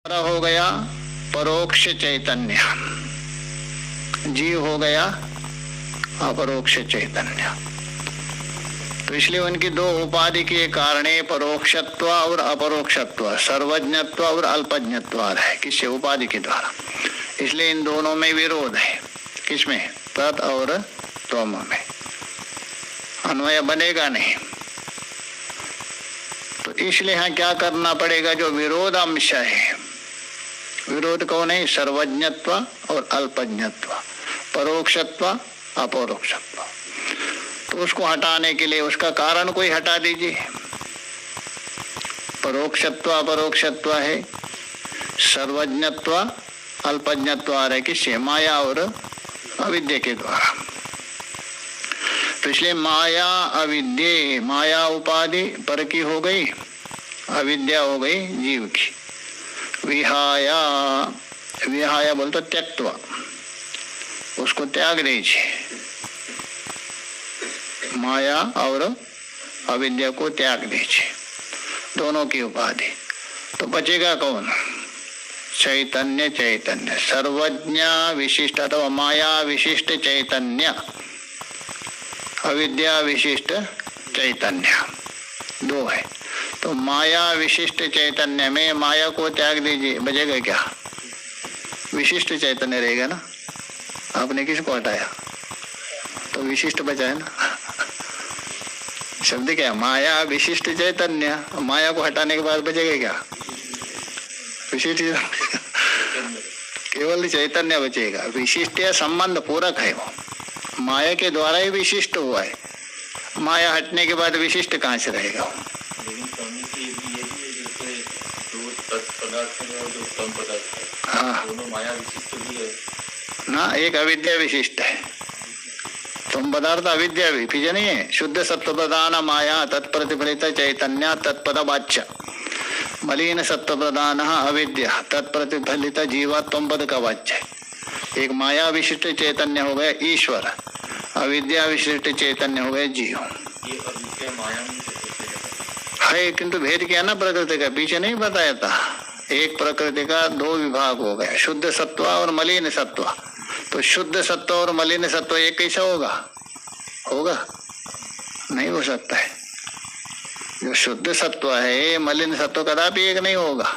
हो गया परोक्ष चैतन्य, जीव हो गया अपरोक्ष चैतन्य। तो इसलिए उनकी दो उपाधि के कारण परोक्षत्व और अपरोक्षत्व, सर्वज्ञत्व और अल्पज्ञत्व है। किससे? उपाधि के द्वारा। इसलिए इन दोनों में विरोध है। किसमें? तत् और त्वम में अन्वय बनेगा नहीं। तो इसलिए यहाँ क्या करना पड़ेगा? जो विरोध अंश है, विरोध कौन है? सर्वज्ञत्व और अल्पज्ञत्व, परोक्षत्व अपरोक्षत्व। तो उसको हटाने के लिए उसका कारण कोई हटा दीजिए। परोक्षत्व अपरोक्षत्व है, सर्वज्ञत्व अल्पज्ञत्व आ रहा है किससे? माया और अविद्या के द्वारा। तो इसलिए माया अविद्या, माया उपाधि पर की हो गई, अविद्या हो गई जीव की। विहाया, विहाया बोलते त्यक्त्वा, उसको त्याग दीजिए। माया और अविद्या को त्याग दीजिए, दोनों की उपाधि। तो बचेगा कौन? चैतन्य। चैतन्य सर्वज्ञ विशिष्ट अथवा माया विशिष्ट चैतन्य, अविद्या विशिष्ट चैतन्य, दो है। तो माया विशिष्ट चैतन्य में माया को त्याग दीजिए, बचेगा क्या? विशिष्ट चैतन्य रहेगा ना। आपने किसको हटाया? तो विशिष्ट बचा है ना। शब्द क्या? माया विशिष्ट चैतन्य। माया को हटाने के बाद बचेगा क्या? विशिष्ट केवल चैतन्य बचेगा। विशिष्ट या संबंध पूरक है वो, माया के द्वारा ही विशिष्ट हुआ है। माया हटने के बाद विशिष्ट कहाँ से रहेगा? हाँ ना, एक अविद्या विशिष्ट है। तुम पदार्थ अविद्या भी फिर नहीं है। शुद्ध सत्व प्रधान माया तत्प्रतिफलित चैतन्य तत्पद वाच्य, मलिन सत्व प्रधान अविद्या तत्प्रतिफलित जीवा तुम पद का वाच्य। एक माया विशिष्ट चैतन्य हो गया ईश्वर, अविद्या विशिष्ट चैतन्य हो गया जीव। है किंतु भेद क्या ना प्रकृति का, पीछे नहीं बताया था। एक प्रकृति का दो विभाग हो गया, शुद्ध सत्व और मलिन सत्व। तो शुद्ध सत्व और मलिन सत्व एक कैसा होगा? होगा नहीं हो सकता है। जो शुद्ध सत्व है मलिन सत्व कदापि एक नहीं होगा।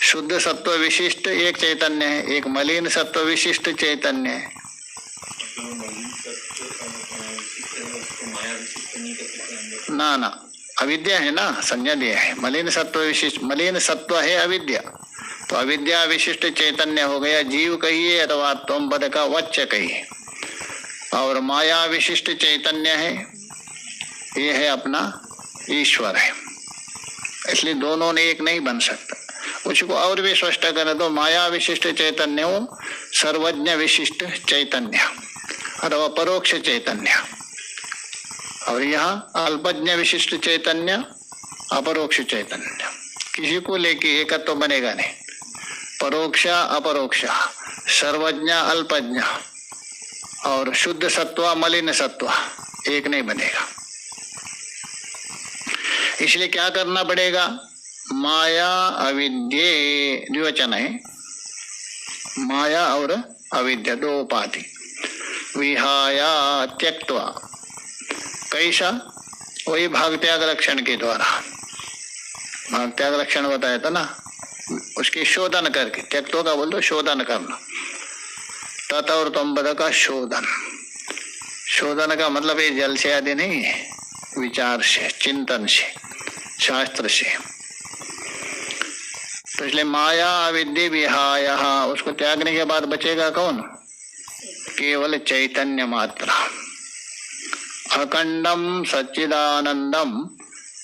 शुद्ध सत्व विशिष्ट एक चैतन्य है, एक मलिन सत्व विशिष्ट चैतन्य है। ना ना, अविद्या है ना, संज्ञा दिया है। मलिन सत्व विशिष्ट, मलिन सत्व है अविद्या। तो अविद्या विशिष्ट चैतन्य हो गया जीव कहिए अथवा तुम पद का वच्य कहिए। और माया विशिष्ट चैतन्य है, ये है अपना ईश्वर है। इसलिए दोनों ने एक नहीं बन सकता। उसको और भी स्पष्ट करें तो माया विशिष्ट चैतन्य हो सर्वज्ञ विशिष्ट चैतन्य अथवा परोक्ष चैतन्य, और यहाँ अल्पज्ञ विशिष्ट चैतन्य अपरोक्ष चैतन्य। किसी को लेके एकत्व तो बनेगा नहीं। परोक्ष अपरोक्ष, सर्वज्ञ अल्पज्ञ और शुद्ध सत्व मलिन सत्व एक नहीं बनेगा। इसलिए क्या करना पड़ेगा? माया अविद्या द्विवचन है, माया और अविद्या दो उपाधि। विहाया त्यक्त्वा, कैसा? वही भाग त्याग लक्षण के द्वारा। भाग त्याग लक्षण बताया था ना, उसकी शोधन करके। त्यक्त्व का बोल दो शोधन करना। तत् और तुम पद का शोधन। शोधन का मतलब ये जल से आदि नहीं है, विचार से, चिंतन से, शास्त्र से। तो इसलिए माया अविद्या विहाया, उसको त्यागने के बाद बचेगा कौन? केवल चैतन्य मात्र। अखंडम सच्चिदानंदम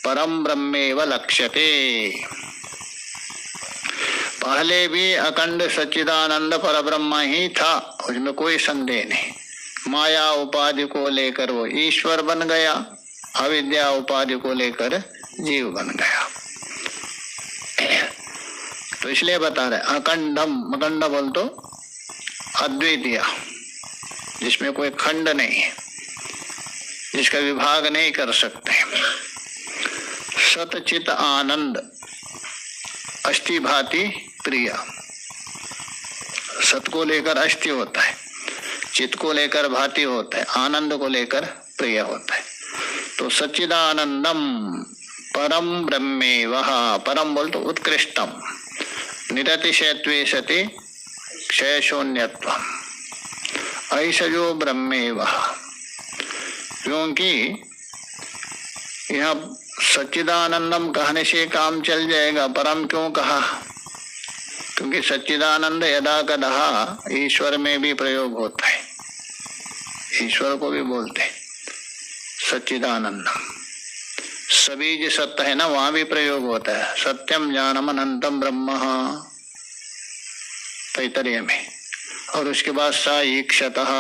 परम ब्रह्मेव लक्ष्यते। पहले भी अखंड सच्चिदानंद पर ब्रह्म ही था, उसमें कोई संदेह नहीं। माया उपाधि को लेकर वो ईश्वर बन गया, अविद्या उपाधि को लेकर जीव बन गया। तो इसलिए बता रहे अखंडम, अखंड बोल तो अद्वितीय, जिसमें कोई खंड नहीं है, जिसका विभाग नहीं कर सकते। सतचित आनंद अस्थि भाति प्रिय। सत को लेकर अस्थि होता है, चित्त को लेकर भाति होता है, आनंद को लेकर प्रिय होता है। तो सच्चिदानंदम परम ब्रह्मेवः, परम बोल तो उत्कृष्टम, निरतिशयत्वे सति क्षय शून्यत्वम, ऐसजो ब्रह्मेवः। क्योंकि यह सच्चिदानंदम कहने से काम चल जाएगा, परम क्यों कहा? क्योंकि सच्चिदानंद यदा कदा ईश्वर में भी प्रयोग होता है, ईश्वर को भी बोलते हैं सच्चिदानंदम। सबीज सत्य है ना, वहां भी प्रयोग होता है, सत्यम ज्ञानम अनंतम ब्रह्म तैतरीय में। और उसके बाद सा ईक्षतः,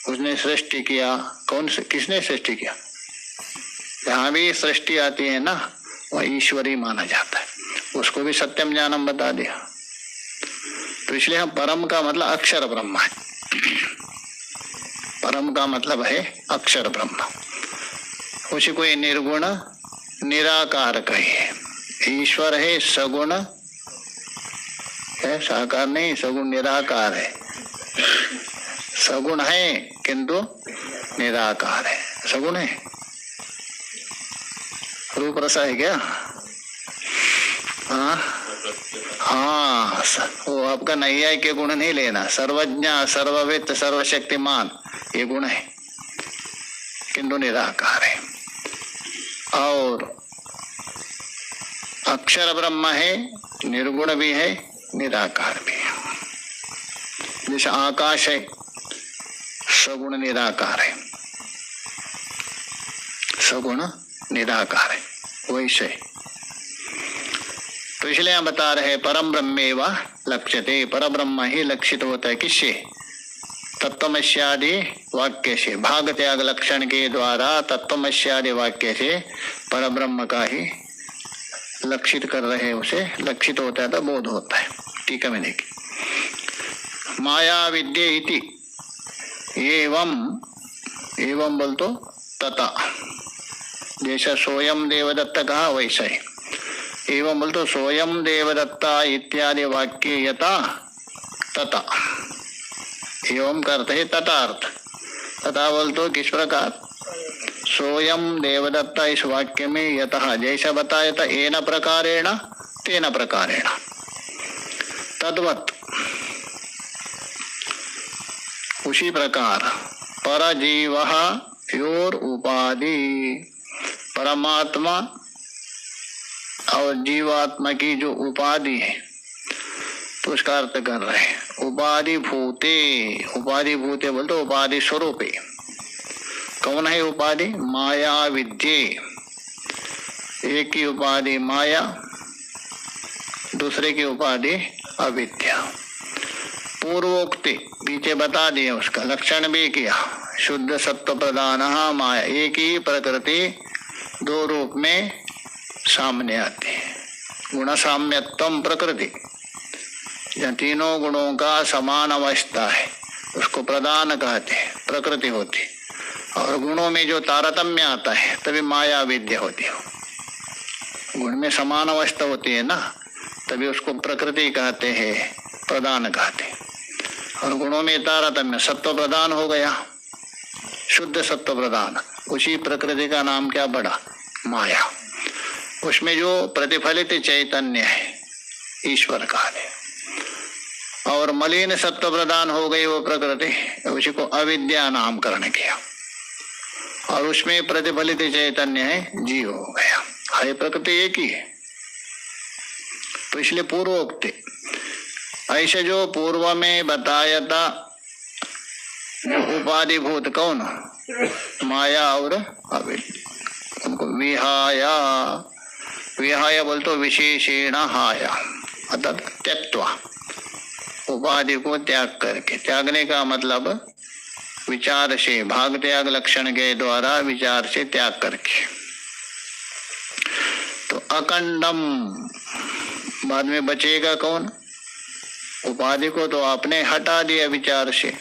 उसने सृष्टि किया। कौन से, किसने सृष्टि किया? जहाँ भी सृष्टि आती है ना वह ईश्वरी माना जाता है, उसको भी सत्यम ज्ञानम बता दिया। तो इसलिए हम परम का मतलब अक्षर ब्रह्म है, परम का मतलब है अक्षर ब्रह्म। उसी को निर्गुण निराकार कहिए। ईश्वर है सगुण है, साकार नहीं, सगुण निराकार है। सगुण है किंतु निराकार है। सगुण है, रूप रसा है क्या? हाँ, वो आपका नैयायिक के गुण नहीं लेना। सर्वज्ञ, सर्ववित्त, सर्वशक्तिमान, ये गुण है किंतु निराकार है। और अक्षर ब्रह्म है, निर्गुण भी है, निराकार भी है। जैसे आकाश है, सगुण निराकार है, सगुण निराकार है, वैसे। तो इसलिए हम बता रहे परम ब्रह्मेव लक्ष्यते, पर ब्रह्म ही लक्षित होता है। किससे? तत्वमस्यादि वाक्य से, भाग त्याग लक्षण के द्वारा तत्वमस्यादि वाक्य से पर ब्रह्म का ही लक्षित कर रहे, उसे लक्षित होता है तो बोध होता है। टीका में देखिए, माया विद्ये इति, एवं, एवं बोल तो तथा, जैसा सोयम देवदत्त कहा वैसा ही। एवं बोल तो सोयम देवदत्ता इत्यादि वाक्य यथा तथा, एवं करते है तथा अर्थ। तथा बोल तो किस प्रकार? सोयम देवदत्ता इस वाक्य में यतः जैसा बताया था, एन प्रकारेण तेन प्रकारेण, तद्वत् उसी प्रकार परजीवः योर उपाधि, परमात्मा और जीवात्मा की जो उपाधि है तो उसका अर्थ कर रहे हैं। उपाधि भूते, उपाधि भूते बोलते उपाधि स्वरूपे। कौन है उपाधि? माया विद्ये, एक की उपाधि माया, दूसरे की उपाधि अविद्या। पूर्वोक्ति पीछे बता दिए, उसका लक्षण भी किया। शुद्ध सत्व प्रधान माया, एक ही प्रकृति दो रूप में सामने आती है। गुण साम्यत्वम प्रकृति, जहाँ तीनों गुणों का समान अवस्था है उसको प्रधान कहते हैं, प्रकृति होती। और गुणों में जो तारतम्य आता है तभी माया विद्या होती है। गुण में समान अवस्था होती है ना, तभी उसको प्रकृति कहते हैं, प्रधान कहते हैं। और गुणों में तारतम्य, सत्व प्रधान हो गया, शुद्ध सत्व प्रधान, उसी प्रकृति का नाम क्या पड़ा? माया। उसमें जो प्रतिफलित चैतन्य है ईश्वर का है। और मलिन सत्व प्रदान हो गई वो प्रकृति, उसी को अविद्या नामकरण किया। और उसमें प्रतिफलित चैतन्य है जीव हो गया, है प्रकृति एक ही है। तो इसलिए पूर्वोक्ति ऐसे जो पूर्व में बताया था, उपाधिभूत कौन? माया और अविद्या, उनको विहाया, विहाय बोलते विशेषेण हाया, अर्थात त्यक्त्वा, उपाधि को त्याग करके। त्यागने का मतलब विचार से, भाग त्याग लक्षण के द्वारा विचार से त्याग करके। तो अखंडम बाद में बचेगा कौन? उपाधि को तो आपने हटा दिया विचार से,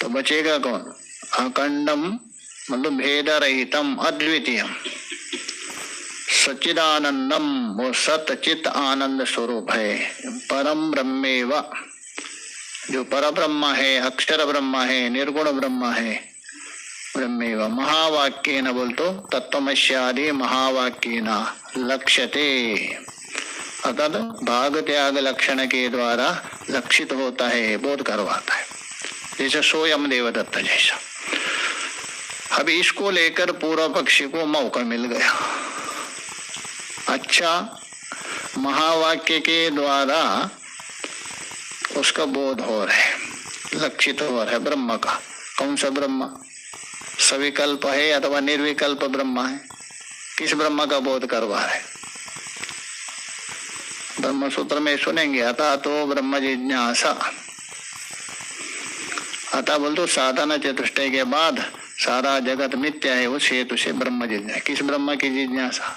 तो बचेगा कौन? अखंडम मतलब भेद रहितम, अद्वितीयम, सच्चिदानंदम, वो सतचित आनंद स्वरूप है। परम ब्रह्मेव, जो पर ब्रह्म है, अक्षर ब्रह्म है, निर्गुण ब्रह्म है, ब्रह्मेव। महावाक्य न बोल तो तत्वमस्यादि महावाक्य न लक्ष्यते, अर्थात भाग त्याग लक्षण के द्वारा लक्षित होता है, बोध करवाता है, जैसे सोयम देवदत्त जैसा। अब इसको लेकर पूर्व पक्षी को मौका मिल गया। अच्छा, महावाक्य के द्वारा उसका बोध हो रहा है, लक्षित हो रहा है ब्रह्म का। कौन सा ब्रह्म? सविकल्प है अथवा निर्विकल्प ब्रह्म है? किस ब्रह्म का बोध करवा रहा है? ब्रह्म सूत्र में सुनेंगे, अतः तो ब्रह्म जिज्ञासा। अतः बोल तो साधन चतुष्टय के बाद सारा जगत मिथ्या है, उस हेतु से ब्रह्म जिज्ञासा। किस ब्रह्म की जिज्ञासा?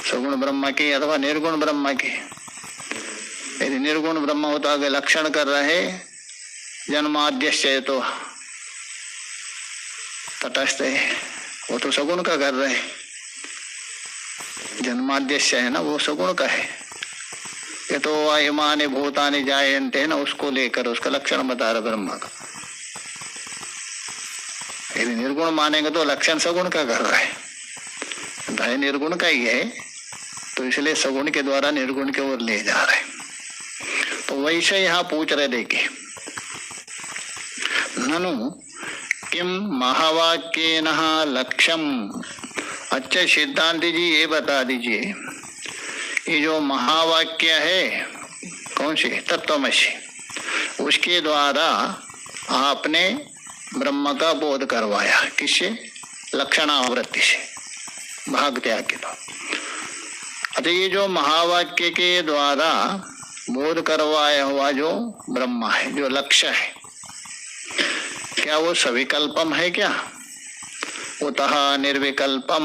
सगुण ब्रह्म की अथवा निर्गुण ब्रह्म की? यदि निर्गुण ब्रह्म होता आगे लक्षण कर रहे जन्माद्यश्य तो तटस्थ है, वो तो सगुण का कर रहे। जन्माद्यश्य है ना, वो सगुण का है। ये तो इमानि भूतानि जायन्ते है ना, उसको लेकर उसका लक्षण बता रहा ब्रह्म का। यदि निर्गुण मानेंगे तो लक्षण सगुण का कर रहा है, भय निर्गुण का ही है, तो इसलिए सगुण के द्वारा निर्गुण के ओर ले जा रहे। तो वैसे यहाँ पूछ रहे, देखिए, ननु किम महावाक्येन लक्ष्यम। अच्छा सिद्धांत जी ये बता दीजिए, ये जो महावाक्य है कौन से? तत्वमसि, उसके द्वारा आपने ब्रह्म का बोध करवाया। किससे? लक्षणावृत्ति से, भाग त्याग के द्वारा। अच्छा, ये जो महावाक्य के द्वारा बोध करवाया हुआ जो ब्रह्म है, जो लक्ष्य है, क्या वो सविकल्पम है क्या? उतः निर्विकल्पम।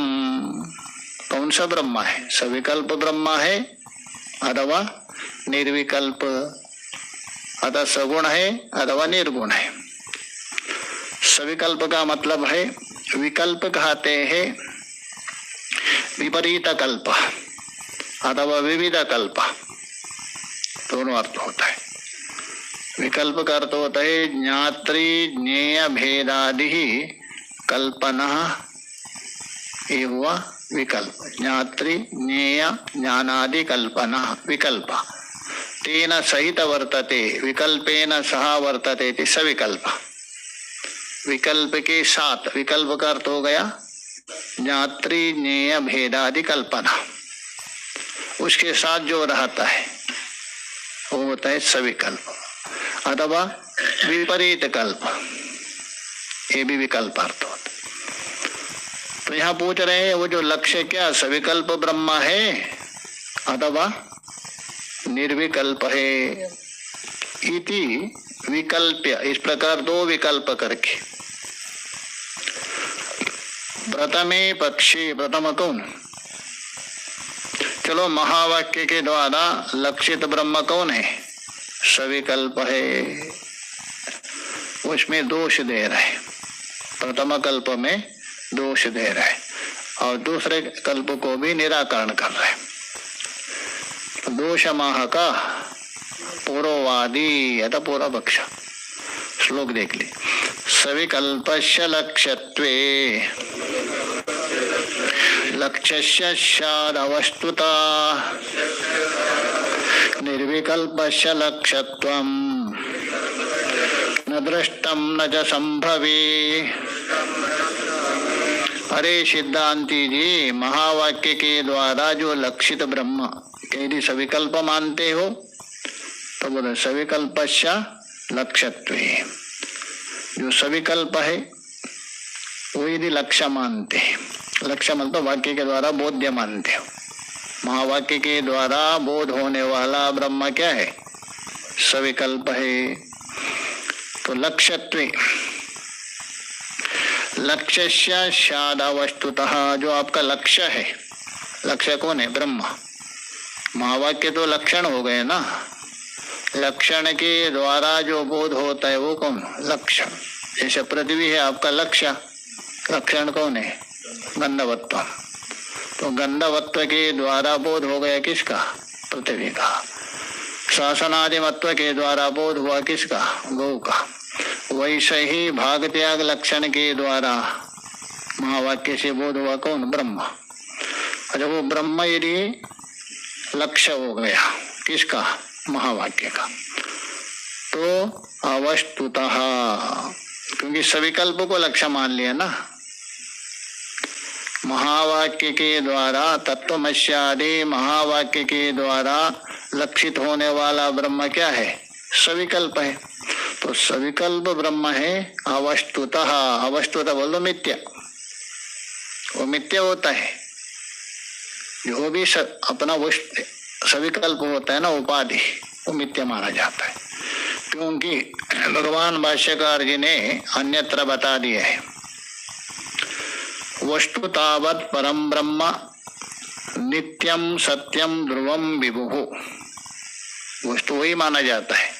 कौन सा ब्रह्म है? सविकल्प ब्रह्म है अथवा निर्विकल्प, अथवा सगुण है अथवा निर्गुण है। सविकल्प का मतलब है, विकल्प कहते हैं विपरीत कल्प अथवा विविध कल्प, दोनों अर्थ होता है। विकल्प का अर्थ होता है ज्ञात्री ज्ञेय भेदादि कल्पना, ये हुआ विकल्प। ज्ञात्री ज्ञेय ज्ञानादि कल्पना विकल्प, तेन सहित वर्तते, विकल्पेन सह वर्तते इति सविकल्प। विकल्प के साथ, विकल्प का अर्थ हो गया ज्ञात्री ज्ञेय भेदादि कल्पना, उसके साथ जो रहता है वो होता है सविकल्प अथवा विपरीत कल्प, ये भी विकल्प अर्थ होता। तो यहाँ पूछ रहे हैं वो जो लक्ष्य क्या सविकल्प ब्रह्म है अथवा निर्विकल्प है? इति विकल्प्य, इस प्रकार दो विकल्प करके। प्रथमे पक्षे, प्रथम कौन? चलो महावाक्य के द्वारा लक्षित ब्रह्म कौन है? सविकल्प है, उसमें दोष दे रहे। प्रथम कल्प में दोष दे रहे और दूसरे कल्प को भी निराकरण कर रहे। दोष माह का पूर्ववादी अतः पूर्व पक्ष। श्लोक देख ली। सविकल्पस्य लक्ष्यत्वे लक्ष्यस्य स्यादवस्तुता निर्विकल्पस्य लक्ष्यत्वं न दृष्टं न च संभवी। अरे सिद्धांति जी, महावाक्य के द्वारा जो लक्षित ब्रह्म यदि सविकल्प मानते हो तो बोले सविकल्पस्य लक्ष्यत्वे, जो सविकल्प है वो यदि लक्ष्य मानते हैं, लक्ष्य मतलब वाक्य के द्वारा बोध्य मानते हो, महावाक्य के द्वारा बोध होने वाला ब्रह्म क्या है? सविकल्प है। तो लक्ष्यत्वे, लक्ष्यस्य स्यादवस्तुतः, जो आपका लक्ष्य है, लक्ष्य कौन है? ब्रह्म। महावाक्य तो लक्षण हो गए ना, लक्षण के द्वारा जो बोध होता है वो कौन? लक्षण। जैसे पृथ्वी है आपका लक्ष्य, लक्षण कौन है? गंधवत्व। तो गंधवत्व के द्वारा बोध हो गया किसका? पृथ्वी का। शासनादिमत्व के द्वारा बोध हुआ किसका? गौ का। वैसे ही भाग त्याग लक्षण के द्वारा महावाक्य से बोध हुआ कौन? ब्रह्म। अच्छा, वो ब्रह्म यदि लक्ष्य हो गया किसका? महावाक्य का, तो अवस्तुतः, क्योंकि सविकल्प को लक्ष्य मान लिया ना, महावाक्य के द्वारा, तत्वमस्यादि महावाक्य के द्वारा लक्षित होने वाला ब्रह्म क्या है? सविकल्प है। तो सविकल्प ब्रह्म है अवस्तुतः। अवस्तुतः बोल दो मिथ्या, वो मिथ्या होता है। जो भी अपना सविकल्प होता है ना, उपाधि, वो मिथ्या माना जाता है। क्योंकि भगवान भाष्यकार जी ने अन्यत्र बता दिया है, वस्तु तावत् परम ब्रह्म नित्यम सत्यम ध्रुवम विभुः। वस्तु वही माना जाता है।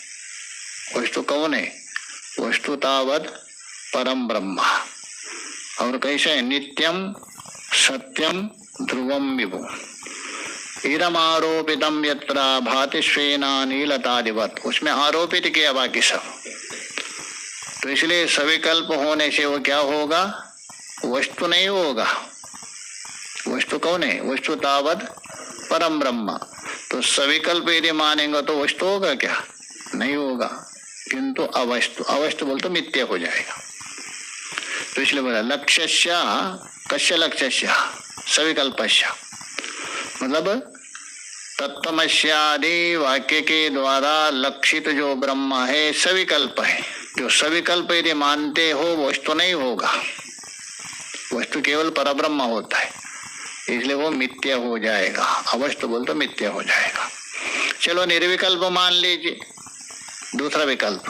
वस्तु कौन है? वस्तु तावत् परम ब्रह्म। और कैसे है? नित्यम सत्यम ध्रुवम विभुः। इदम आरोपितम यत्र भाति स्वेना नीलतादिवत्। उसमें आरोपित किया बाकी सब। तो इसलिए सविकल्प होने से वो क्या होगा? वस्तु नहीं होगा। वस्तु कौन है? वस्तु तावत् परम ब्रह्म। तो सविकल्प यदि मानेंगे तो वस्तु होगा क्या? नहीं होगा। किंतु अवस्तु, अवस्तु बोल तो मिथ्या हो जाएगा। तो इसलिए बोला लक्ष्यस्य, कस्य लक्ष्यस्य? सविकल्पस्य। मतलब तत्वमस्यादि वाक्य के द्वारा लक्षित जो ब्रह्म है सविकल्प है। जो सविकल्प यदि मानते हो वस्तु नहीं होगा। वस्तु केवल परब्रह्म होता है, इसलिए वो मिथ्या हो जाएगा। अवस्तु बोल तो मिथ्या हो जाएगा। चलो निर्विकल्प मान लीजिए। दूसरा विकल्प,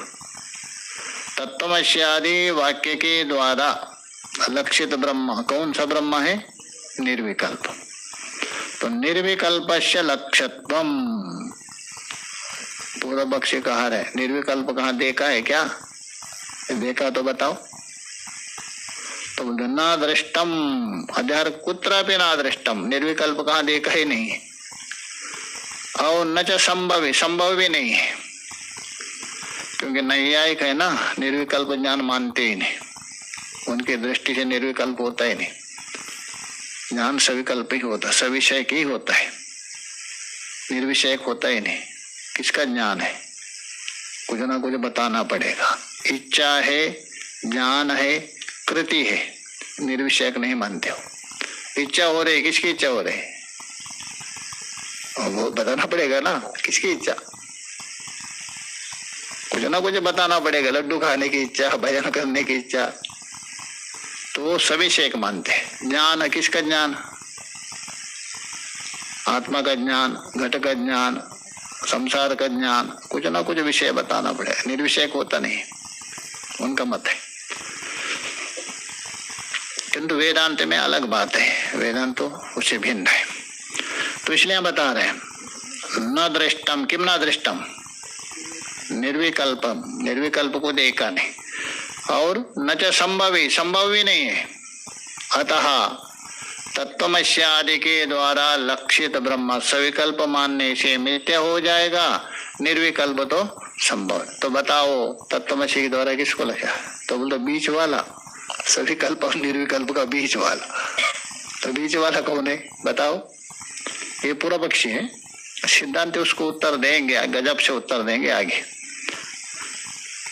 तत्वमस्यादि वाक्य के द्वारा लक्षित ब्रह्म कौन सा ब्रह्म है? निर्विकल्प। तो निर्विकल्पस्य लक्ष्यत्वम। पूर्व पक्षी कहा है निर्विकल्प कहाँ देखा है क्या? देखा तो बताओ। तो न दृष्टम अध्यार कुत्रापि न दृष्टम। निर्विकल्प कहाँ देखा ही नहीं है। और न च संभव, संभव भी नहीं है। क्योंकि नैयायिक है ना, निर्विकल्प ज्ञान मानते ही नहीं। उनकी दृष्टि से निर्विकल्प होता ही नहीं। ज्ञान सविकल्प ही होता, सविषयक ही होता है, निर्विषयक होता ही नहीं। किसका ज्ञान है? कुछ ना कुछ बताना पड़ेगा। इच्छा है, ज्ञान है, कृति है, निर्विषयक नहीं मानते हो। इच्छा हो रही, किसकी इच्छा हो रही? वो बताना पड़ेगा ना, किसकी इच्छा? कुछ ना कुछ बताना पड़ेगा। लड्डू खाने की इच्छा, भजन करने की इच्छा, तो वो सविषयक मानते हैं। ज्ञान है, किसका ज्ञान? आत्मा का ज्ञान, घट का ज्ञान, संसार का ज्ञान, कुछ ना कुछ विषय बताना पड़ेगा। निर्विषयक होता नहीं, उनका मत है। किंतु वेदांत में अलग बात है। वेदांत तो उससे भिन्न है। तो इसलिए बता रहे हैं न दृष्टम, किम न दृष्टम? निर्विकल्पम, निर्विकल्प को देखा नहीं। और न च संभवी, संभव भी नहीं है। अतः तत्वमस्यादि के द्वारा लक्षित ब्रह्म सविकल्प मानने से मिथ्या हो जाएगा। निर्विकल्प तो संभव। तो बताओ तत्वमसि के द्वारा किसको लगा? तो बोलते बीच वाला, सविकल्प और निर्विकल्प का बीच वाला। तो बीच वाला कौन है बताओ? ये पूरा पक्षी है। सिद्धांत उसको उत्तर देंगे, गजब से उत्तर देंगे आगे।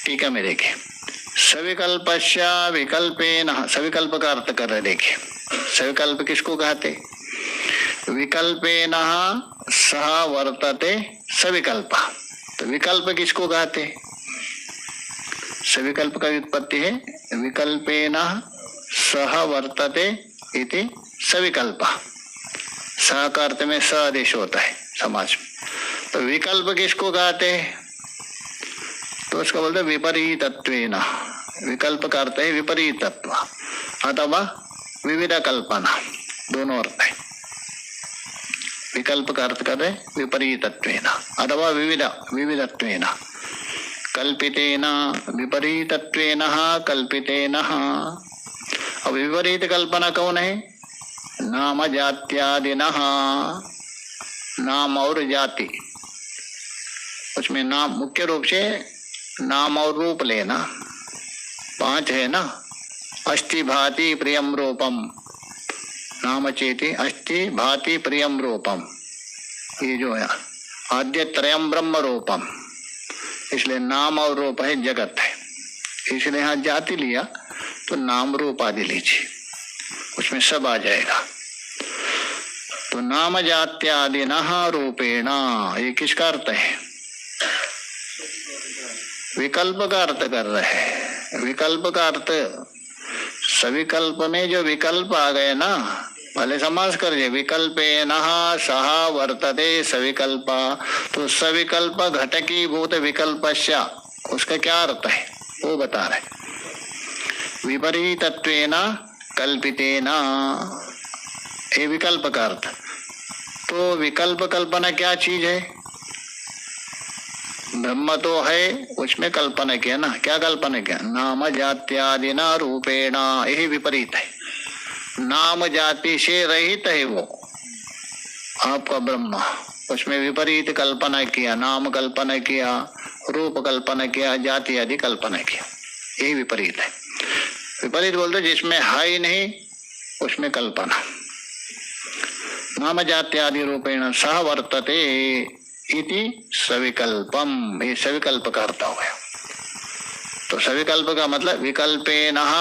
ठीक है, मेरे देखिए सविकल्पस्य विकल्पेन, सविकल्प का अर्थ कर रहे। देखिए सविकल्प किसको कहते? विकल्पेन सह वर्तते सविकल्प। तो विकल्प किसको कहते? सविकल्प का व्युत्पत्ति है विकल्पेन सह वर्तते इति सविकल्प। सह का अर्थ में स आदेश होता है समाज में। तो विकल्प किसको कहते हैं? तो उसका बोलते विपरीतत्वेन। विकल्प का अर्थ है विपरीत तत्व अथवा विविध कल्पना, दोनों अर्थ है। विकल्प का अर्थ कर रहे विपरीतत्वेन अथवा विविधत्वेन, कल्पितेन विपरीतत्वेन कल्पितेन। अब विपरीत कल्पना कौन है? नाम जात्यादिनः, नाम और जाति, उसमें नाम मुख्य रूप से नाम और रूप लेना, 5 है ना। अस्ति भाति प्रियम रूपम, नाम चेति अस्ति भाति प्रियम रूपम, ये जो है आद्य त्रयम ब्रह्म रूपम, इसलिए नाम और रूप है, जगत है। इसलिए यहाँ जाति लिया तो नाम रूप आदि लीजिए, उसमें सब आ जाएगा। तो नाम जात्यादिनः रूपेण, ये किसका अर्थ है? विकल्प का अर्थ कर रहे हैं। विकल्प का अर्थ, सविकल्प में जो विकल्प आ गए ना, भले समास कर दे, विकल्पेनः सह वर्तते सविकल्पा, तो सविकल्प घटकीभूत विकल्पस्य, उसका क्या अर्थ है वो बता रहे। विपरीतत्वेन कल्पितेन, ये विकल्प का अर्थ। तो विकल्प कल्पना क्या चीज है? ब्रह्म तो है, उसमें कल्पना किया ना। क्या कल्पना किया? नाम जात्यादिना रूपेण, यही विपरीत है। नाम जाति से रहित है वो आपका ब्रह्म, उसमें विपरीत कल्पना किया, नाम कल्पना किया, रूप कल्पना किया, जाति आदि कल्पना किया, यही विपरीत है। विपरीत बोलते जिसमें है ही नहीं उसमें कल्पना। नाम जात्यादि रूपेण सह वर्तते इति सविकल्पम, ये सविकल्प का अर्थ हो गया। तो सविकल्प का मतलब विकल्पेनः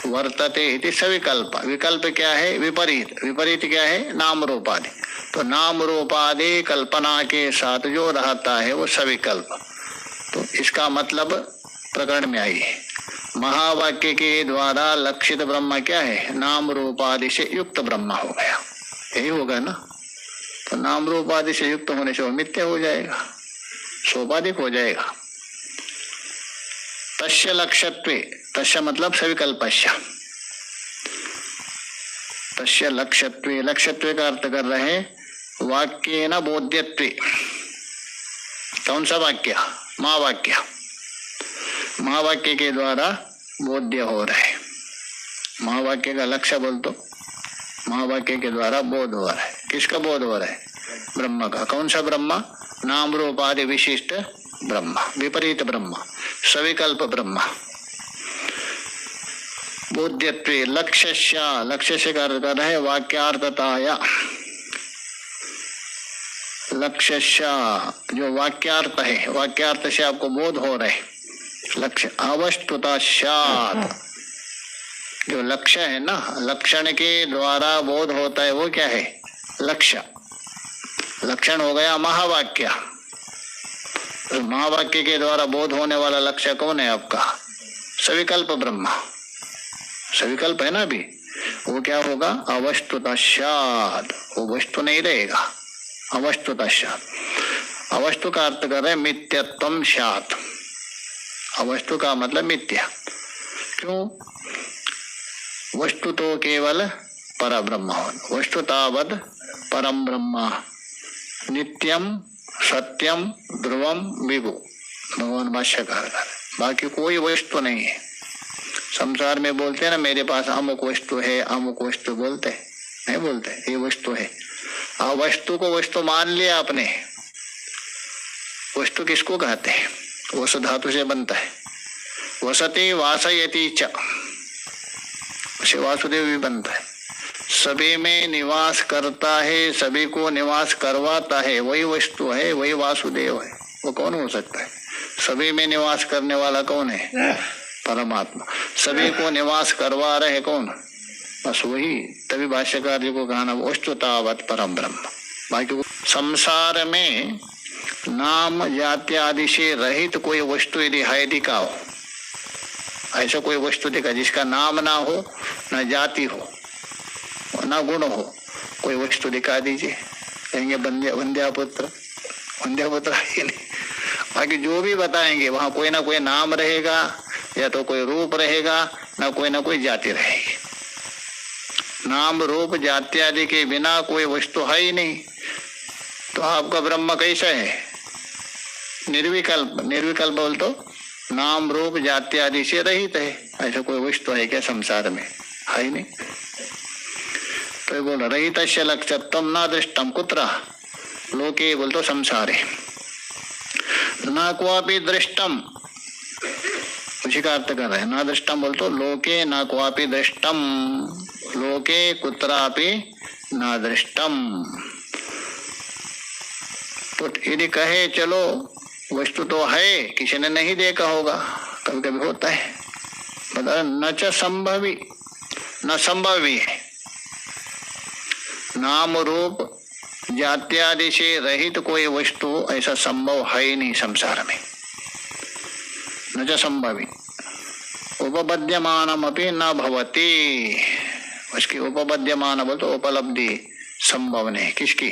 वर्तते इति सविकल्प। विकल्प क्या है? विपरीत। विपरीत क्या है? नाम रूपादि। तो नाम रूपादि कल्पना के साथ जो रहता है वो सविकल्प। तो इसका मतलब प्रकरण में आई है। महावाक्य के द्वारा लक्षित ब्रह्म क्या है? नाम रूपादि से युक्त ब्रह्म हो गया, यही होगा ना। तो नाम रूपादि से युक्त होने से वो मिथ्या हो जाएगा, सोपाधिक हो जाएगा। तस्य लक्ष्यत्वे, तस्य मतलब सविकल्पस्य, तस्य लक्ष्यत्वे, लक्ष्यत्वे का अर्थ कर रहे हैं वाक्येन बोध्यत्वे। कौन सा वाक्य? महावाक्य। महावाक्य के द्वारा बोध्य हो रहे। महावाक्य का लक्ष्य बोल दो, महावाक्य के द्वारा बोध हो रहा है। किसका बोध हो रहा है? ब्रह्म का। कौन सा ब्रह्म? नाम रूपादि विशिष्ट ब्रह्म, विपरीत ब्रह्म, सविकल्प ब्रह्म। बोध्यत्वे लक्ष्यस्य, लक्ष्य का अर्थ कर रहे वाक्यार्थताया। लक्ष्यस्य जो वाक्यार्थ है, वाक्यार्थ से आपको बोध हो रहे। लक्ष्य अवस्तुता स्यात्, जो लक्ष्य है ना, लक्षण के द्वारा बोध होता है वो क्या है? लक्ष्य। लक्षण हो गया महावाक्य। तो महावाक्य के द्वारा बोध होने वाला लक्ष्य कौन है आपका? सविकल्प ब्रह्म। सविकल्प है ना अभी, वो क्या होगा? अवस्तुता स्यात्, वो वस्तु नहीं रहेगा। अवस्तुता स्यात्, अवस्तु का अर्थ कर रहे मिथ्यत्वम स्यात्। अवस्तु का मतलब मिथ्या। क्यों? वस्तु तो केवल पर ब्रह्म हो, वस्तु तावद परम ब्रह्म नित्यम सत्यम ध्रुवम विभु, भगवान भाष्यकार। बाकी कोई वस्तु नहीं है संसार में। बोलते हैं ना मेरे पास अमुक वस्तु है, अमुक वस्तु, बोलते नहीं? बोलते ये वस्तु है। वस्तु को वस्तु मान लिया आपने। वस्तु किसको कहते हैं? वसु धातु से बनता है। वसति वासयति च, उसे वासुदेव भी बनता है। सभी में निवास करता है, सभी को निवास करवाता है, वही वस्तु है, वही वासुदेव है। वो कौन हो सकता है? सभी में निवास करने वाला कौन है? परमात्मा। सभी को निवास करवा रहे कौन? बस वही। तभी भाष्यकार जी को कहना वस्तु तावत परम ब्रह्म। बाकी संसार में नाम जाति आदि से रहित कोई वस्तु यदि है दिखाओ, ऐसा कोई वस्तु दिखा जिसका नाम ना हो, ना जाति हो, ना गुण हो, कोई वस्तु दिखा दीजिए। कहेंगे वंद्यापुत्र, वंद्यापुत्र है नहीं। बाकी जो भी बताएंगे वहां कोई ना कोई नाम रहेगा, या तो कोई रूप रहेगा, ना कोई जाति रहेगी। नाम रूप जाति आदि के बिना कोई वस्तु है ही नहीं। तो आपका ब्रह्म कैसा है? निर्विकल्प। निर्विकल्प बोल तो नाम रूप जाति आदि से रहित है। ऐसा कोई वस्तु है क्या संसार में? है ही नहीं। तो बोल रहितस्य लक्ष्यत्वं न दृष्टम कुत्र लोके बोलतो संसारे न क्वापि दृष्टम, उसी का अर्थ कर रहे हैं। न दृष्टम बोलतो लोके न क्वापि दृष्टम, लोके कुत्रापि न दृष्टम। तो यदि कहे चलो वस्तु तो है, किसी ने नहीं देखा होगा, कभी कभी होता है, बता न च संभवी, न संभव भी है। नाम रूप जात्यादि से रहित कोई वस्तु ऐसा संभव है ही नहीं संसार में। न च संभवी उपपद्यमानम अपि न भवति, उसकी उपपद्यमान बोल तो उपलब्धि संभव नहीं, किसकी?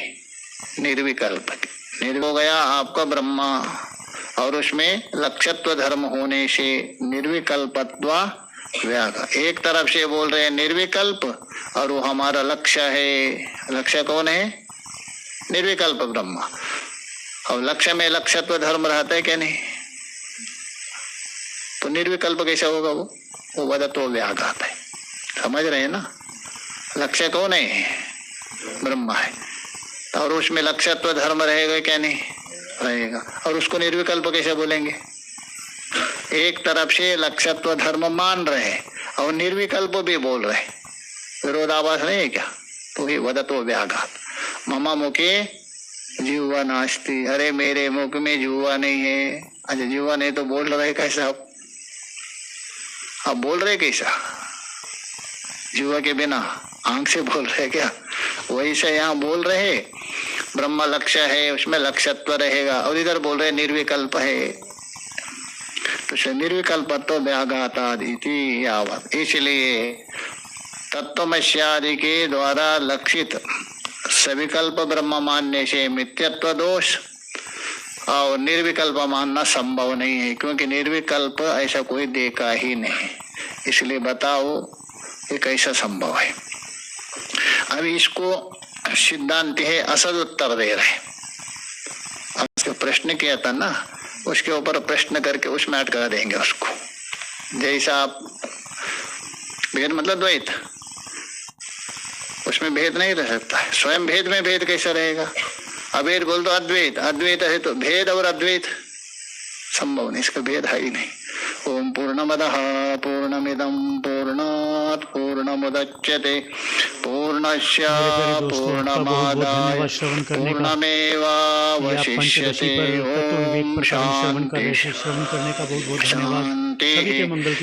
निर्विकल्प की। निर्विकल्प हो गया आपका ब्रह्मा, और उसमें लक्ष्यत्व धर्म होने से निर्विकल्पत्व व्याग। एक तरफ से बोल रहे हैं निर्विकल्प, और वो हमारा लक्ष्य है। लक्ष्य कौन है? निर्विकल्प ब्रह्मा। और लक्ष्य में लक्ष्यत्व धर्म रहता है क्या? नहीं। तो निर्विकल्प कैसे होगा? वो वदतो व्याग आता है। समझ रहे हैं ना? लक्ष्य कौन है? ब्रह्मा है, और उसमें लक्ष्यत्व धर्म रहेगा क्या? नहीं रहेगा। और उसको निर्विकल्प कैसे बोलेंगे? एक तरफ से लक्ष्यत्व धर्म मान रहे और निर्विकल्प भी बोल रहे, विरोधाभास नहीं है क्या? तो ही वदतो व्याघात। ममा मुखे जीवा नास्ति, अरे मेरे मुख में जीवा नहीं है। अच्छा जीवा नहीं तो बोल रहे कैसा? आप बोल रहे कैसा? जीवा के बिना आंख से बोल रहे क्या? वैसे यहाँ बोल रहे ब्रह्म लक्ष्य है, उसमें लक्ष्यत्व रहेगा, और इधर बोल रहे निर्विकल्प है। तो निर्विकल्प तो व्याघातादिति यावत। इसलिए तत्वमस्यादि के द्वारा लक्षित सविकल्प ब्रह्म मानने से मिथ्यत्व दोष और निर्विकल्प मानना संभव नहीं है, क्योंकि निर्विकल्प ऐसा कोई देखा ही नहीं। इसलिए बताओ ये कैसा संभव है? अभी इसको सिद्धांत है असद उत्तर दे रहे। अब उसको प्रश्न किया था ना, उसके ऊपर प्रश्न करके उसमें अटका देंगे उसको। जैसा आप भेद मतलब द्वैत, उसमें भेद नहीं रह सकता है। स्वयं भेद में भेद कैसा रहेगा? अभेद बोल दो अद्वैत, अद्वैत है तो भेद और अद्वैत संभव नहीं, इसका भेद है ही नहीं। ओम पूर्णमदः पूर्णमिदं पूर्णात् पूर्णमुदच्यते पूर्णस्य पूर्णमादाय पूर्णमेवावशिष्यते। ओम शांति शांति।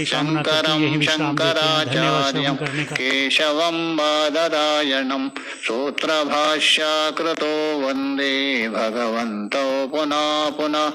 शंकरं शंकराचार्यं केशवं बादरायणं सूत्रभाष्यकृतो वन्दे भगवन्तौ पुनः पुनः।